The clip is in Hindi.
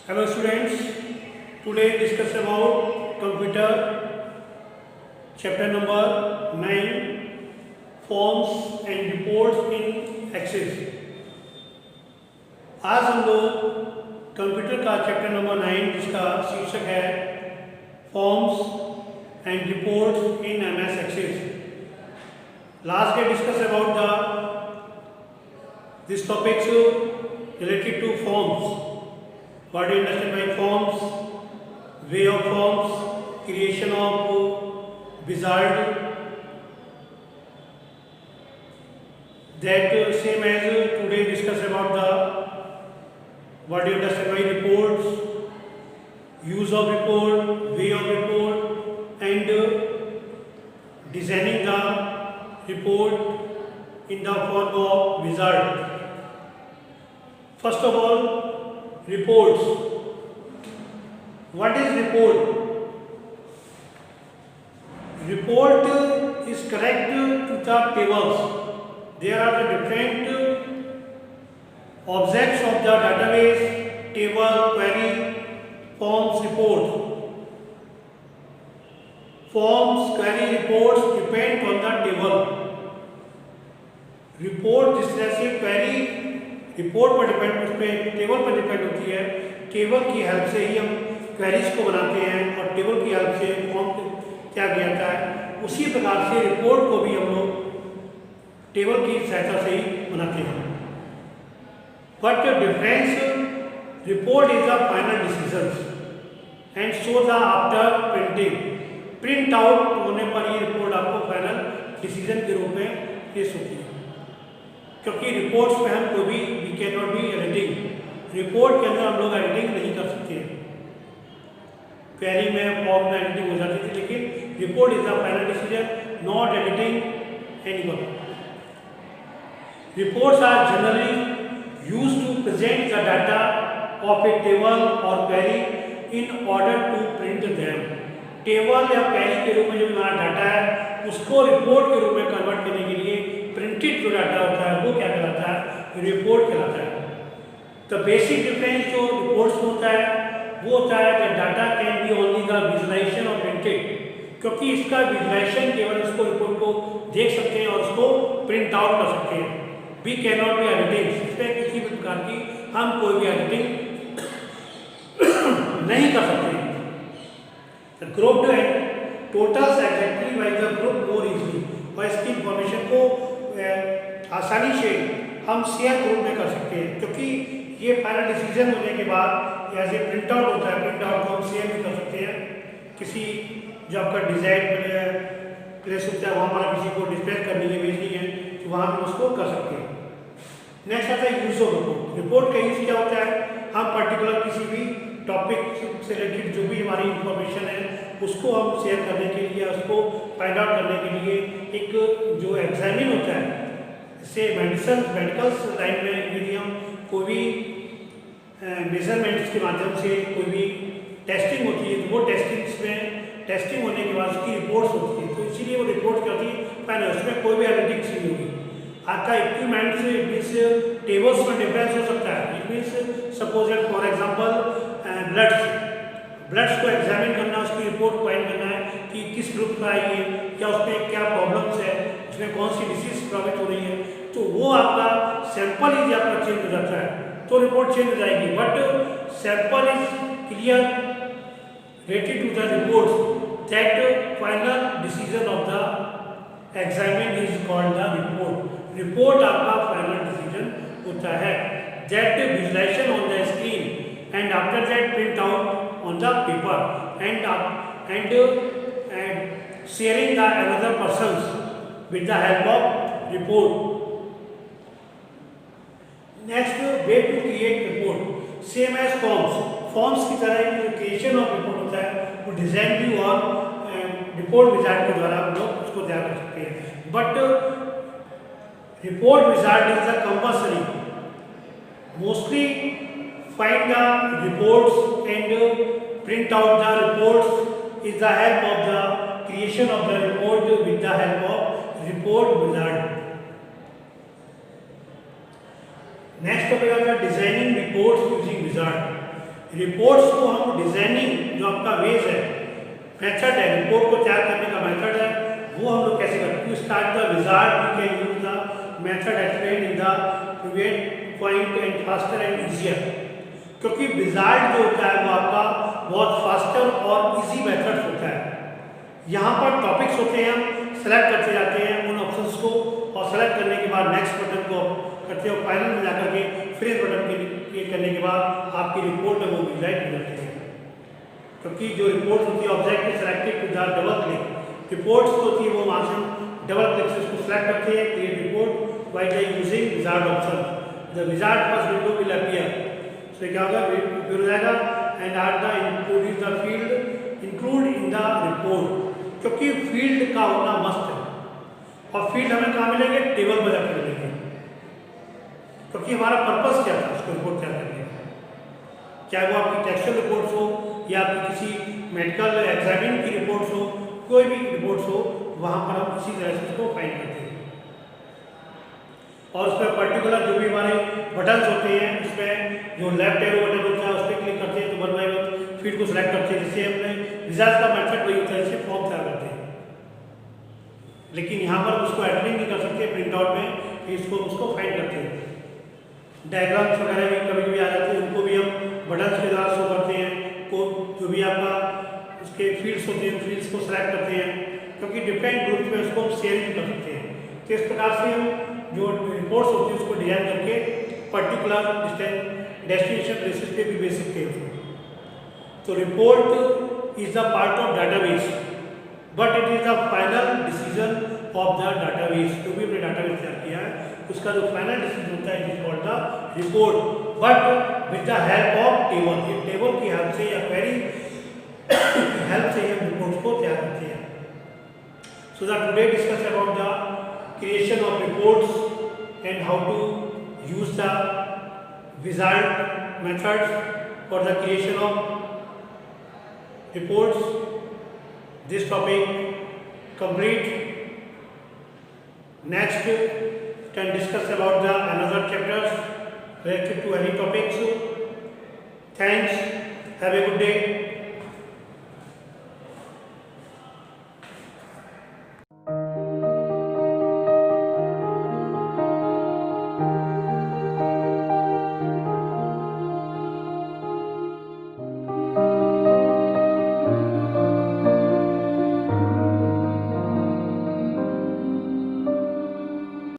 Hello students, today discuss about computer chapter number 9 forms and reports in Access। आज हम लोग कंप्यूटर का चैप्टर नंबर 9 जिसका शीर्षक है forms and reports in MS Access। Last day discuss about this topics related to forms। What do you understand by forms? Way of forms, creation of wizard. That same as today discuss about the what do you understand by reports, use of report, way of report, and designing the report in the form of wizard. First of all, reports. What is report? Report is correct to the tables. There are the different objects of the database: table, query, forms, reports. Forms, query, reports depend on the table. Report जिस तरह से query रिपोर्ट पर डिपेंड, उसमें टेबल पर डिपेंड होती है। टेबल की हेल्प से ही हम क्वेरीज को बनाते हैं और टेबल की हेल्प से फॉर्म क्या किया जाता है। उसी प्रकार से रिपोर्ट को भी हम लोग टेबल की सहायता से ही बनाते हैं। But difference, report is the final decision and so the after printing. Print out होने पर ये रिपोर्ट आपको फाइनल डिसीजन के रूप में पेश होती है, क्योंकि रिपोर्ट्स में हम कोई भी we can not be editing. Report के अंदर हम लोग एडिटिंग नहीं कर सकते हैं। क्वेरी में फॉर्म में एडिटिंग हो जाती थी, लेकिन report is the final decision, not editing anyone. Reports are generally used to present the data of a table और query in order to print them. Table या क्वेरी के रूप में जो हमारा डाटा है उसको रिपोर्ट के रूप में कन्वर्ट करने के लिए प्रिंटेड जो डाटा होता है वो क्या कहलाता है? रिपोर्ट कहलाता है। तो बेसिक डिफरेंस जो रिपोर्ट्स होता है वो होता है कि data can be only the visualisation of printed, क्योंकि इसका विजुलाइजेशन केवल उसको रिपोर्ट को देख सकते हैं और उसको प्रिंट आउट कर सकते हैं। We can not be editing, इसमें किसी भी प्रकार की हम कोई भी एडिटिंग नहीं कर सकते। Grouped and totals exactly by the group more easily, और इसकी इंफॉर्मेशन को आसानी से हम शेयर ग्रुप में कर सकते हैं, क्योंकि ये फाइनल डिसीजन होने के बाद जैसे प्रिंट आउट होता है, प्रिंट आउट को हम शेयर भी कर सकते हैं। किसी जो आपका डिज़ाइन प्लेस होता है वहाँ पर किसी को डिस्प्ले करनी है, भेजनी है, तो वहाँ हम उसको कर सकते हैं। नेक्स्ट आता है यूज ऑफ रिपोर्ट। रिपोर्ट का यूज़ क्या होता है? हम पर्टिकुलर किसी भी टॉपिक से रिलेटेड जो भी हमारी इंफॉर्मेशन है उसको हम शेयर करने के लिए, उसको फाइंड आउट करने के लिए एक जो एग्जामिन होता है, जैसे मेडिकल लाइन में यदि हम कोई भी मेजरमेंट्स के माध्यम से कोई भी टेस्टिंग होती है तो वो टेस्टिंग्स में टेस्टिंग होने के बाद उसकी रिपोर्ट्स होती है, तो इसीलिए वो रिपोर्ट क्या होती है? फाइनल, उसमें कोई भी एडिटिंग्स नहीं होगी। आपका इक्विपमेंट से इट मीन्स टेबल्स में डिफरेंस हो सकता है। It means suppose that for example bloods को एग्जामिन करना, उसकी रिपोर्ट फाइंड करना है कि किस ग्रुप का है ये, क्या उसमें क्या प्रॉब्लम्स है, उसमें कौन सी डिसीज प्रॉब्लम हो रही है, तो वो आपका सैंपल यदि आपका चेंज हो जाता है तो रिपोर्ट चेंज हो जाएगी। But sample is clear related to the reports, that final decision of the examine is called the report। report आपका final decision होता है, that visualization on the screen and after that print out on the paper and sharing the another persons with the help of report। next, way to create report, same as forms की तरह जो क्रिएशन ऑफ रिपोर्ट होता है वो डिज़ाइन व्यू और रिपोर्ट विजार्ड के द्वारा हम लोग उसको तैयार कर सकते हैं। But report wizard is the compulsory, mostly find the reports and print out the reports is the help of the creation of the report with the help of report wizard. Next topic आता है designing reports using wizard. Reports को हम डिजाइनिंग जो आपका वेज है, मेथड है, रिपोर्ट को तैयार करने का मेथड है, वो हम लोग कैसे करते हैं। To start the wizard we can use the method explain in the previous point and faster and easier. क्योंकि विजार्ड जो होता है वो आपका बहुत फास्टर और इजी मेथड होता है। यहाँ पर टॉपिक्स होते हैं, हम सेलेक्ट करते जाते हैं उन ऑप्शंस को, और सेलेक्ट करने के बाद नेक्स्ट बटन को करते हो, फाइनल में जाकर के फिर बटन क्लिक करने के बाद आपकी रिपोर्ट है वो विजुलाइज हो जाती है। क्योंकि जो रिपोर्ट होती है object selected to the double click, reports होती है वो वहाँ से डबल क्लिक से उसको सेलेक्ट करते हैं, create report by the using wizard option. The wizard first window will appear, तो क्या होगा, फिर हो जाएगा and are the include the field include in the report. क्योंकि फील्ड का होना मस्त है, और फील्ड हमें कहाँ मिलेंगे, टेबल में जाकर मिलेंगे। क्योंकि हमारा पर्पस क्या था उसको रिपोर्ट तैयार करने का, चाहे वो आपकी टेक्सचुअल रिपोर्ट्स हो या आपकी किसी मेडिकल एग्जामिन की रिपोर्ट्स हो, कोई भी रिपोर्ट्स हो, वहाँ पर हम इसी तरह से उसको फाइंड करते हैं। और उसमें पर्टिकुलर जो भी हमारे बटन्स होते हैं, उसमें जो लेफ्ट एरो बटन होता है उस पर क्लिक करते हैं तो वन बाय वन फील्ड को सिलेक्ट करते हैं। जिससे हमने रिजल्ट का मेथड वही होता है, जिससे फॉर्म तैयार करते हैं। लेकिन यहाँ पर उसको एडिटिंग नहीं कर सकते प्रिंट आउट में, इसको उसको फाइंड करते हैं। डायग्राम्स वगैरह भी कभी कभी आ जाते हैं, उनको भी हम बटन्स के द्वारा शो करते हैं। को जो भी आपका उसके फील्ड्स होते हैं, फील्ड्स को सिलेक्ट करते हैं, क्योंकि डिफरेंट ग्रुप में उसको हम शेयर भी कर सकते हैं। तो इस प्रकार से हम जो रिपोर्ट्स होती है उसको डिजाइन करके पर्टिकुलर डेस्टिनेशन बेसिस पे भी बेच सकते हैं। तो report is the part of database, but it is the final decision of the database. जो भी हमने डाटाबेस तैयार किया है उसका जो फाइनल डिसीजन होता है it is called the report, but with the help of table. ये टेबल की हेल्प से या क्वेरी हेल्प से हम रिपोर्ट्स को तैयार करते हैं। So that today discuss about the creation of reports and how to use the wizard methods for the creation of reports. This topic complete. Next can discuss about the another chapters related to any topics. Thanks. Have a good day.